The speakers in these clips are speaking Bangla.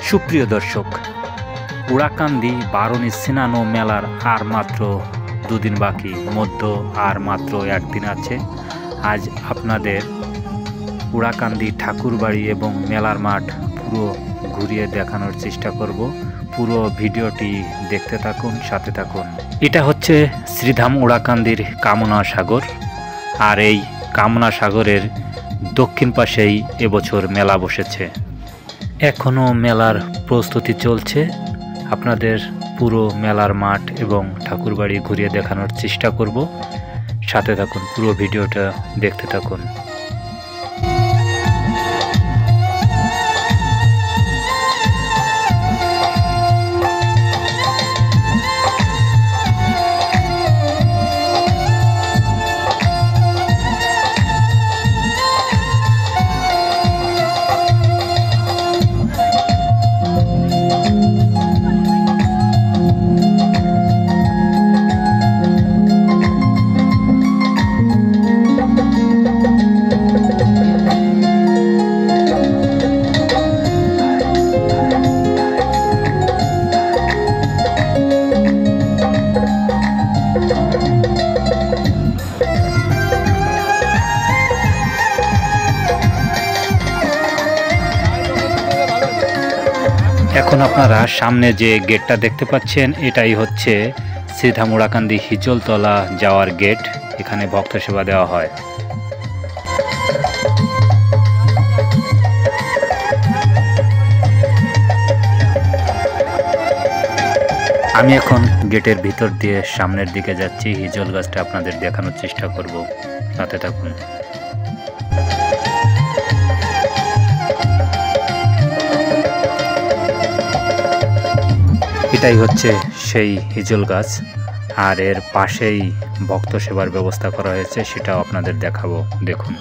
সুপ্রিয় দর্শক, উড়াকান্দি বারুণী সিনানো মেলার আর মাত্র দুদিন বাকি, মধ্য আর মাত্র একদিন আছে। আজ আপনাদের উড়াকান্দি ঠাকুরবাড়ি এবং মেলার মাঠ পুরো ঘুরিয়ে দেখানোর চেষ্টা করব। পুরো ভিডিওটি দেখতে থাকুন, সাথে থাকুন। এটা হচ্ছে শ্রীধাম উড়াকান্দির কামনা সাগর, আর এই কামনা সাগরের দক্ষিণ পাশেই এবছর মেলা বসেছে। এখনও মেলার প্রস্তুতি চলছে। আপনাদের পুরো মেলার মাঠ এবং ঠাকুরবাড়ি ঘুরিয়ে দেখানোর চেষ্টা করব। সাথে থাকুন, পুরো ভিডিওটা দেখতে থাকুন। এখন আপনারা সামনে যে গেটটা দেখতে পাচ্ছেন, এটাই হচ্ছে শ্রীধাম উড়াকান্দি হিজলতলা যাওয়ার গেট। এখানে ভক্ত সেবা দেওয়া হয়। আমি এখন গেটের ভিতর দিয়ে সামনের দিকে যাচ্ছি। হিজল গাছটা আপনাদের দেখানোর চেষ্টা করব, সাথে থাকুন। এটাই হচ্ছে সেই হিজল গাছ, আর এর পাশেই ভক্ত সেবার ব্যবস্থা করা হয়েছে, সেটাও আপনাদের দেখাবো, দেখুন।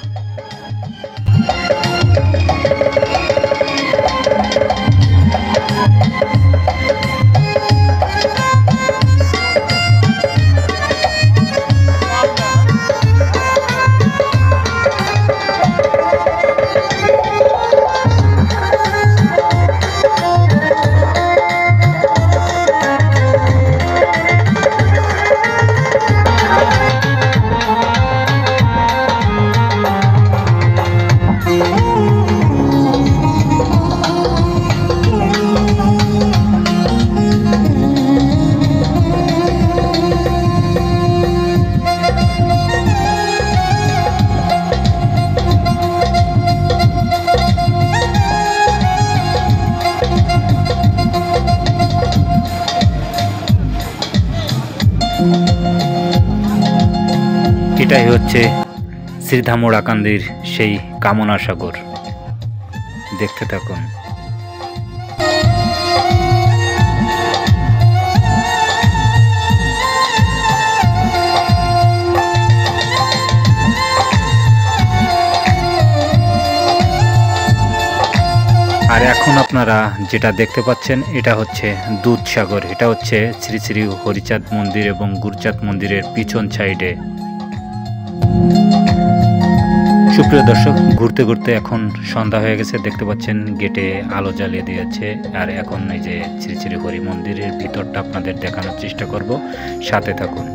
এটাই হচ্ছে শ্রীধাম উড়াকান্দির সেই কামনা সাগর, দেখতে থাকুন। আর এখন আপনারা যেটা দেখতে পাচ্ছেন, এটা হচ্ছে দুধসাগর। এটা হচ্ছে শ্রী শ্রী হরিচাঁদ মন্দির এবং গুরুচাঁদ মন্দিরের পিছন সাইডে। সুপ্রিয় দর্শক, ঘুরতে ঘুরতে এখন সন্ধ্যা হয়ে গেছে। দেখতে পাচ্ছেন গেটে আলো জ্বালিয়ে দিয়েছে। আর এখন এই যে শ্রী শ্রী হরি মন্দিরের ভিতরটা আপনাদের দেখানোর চেষ্টা করব, সাথে থাকুন।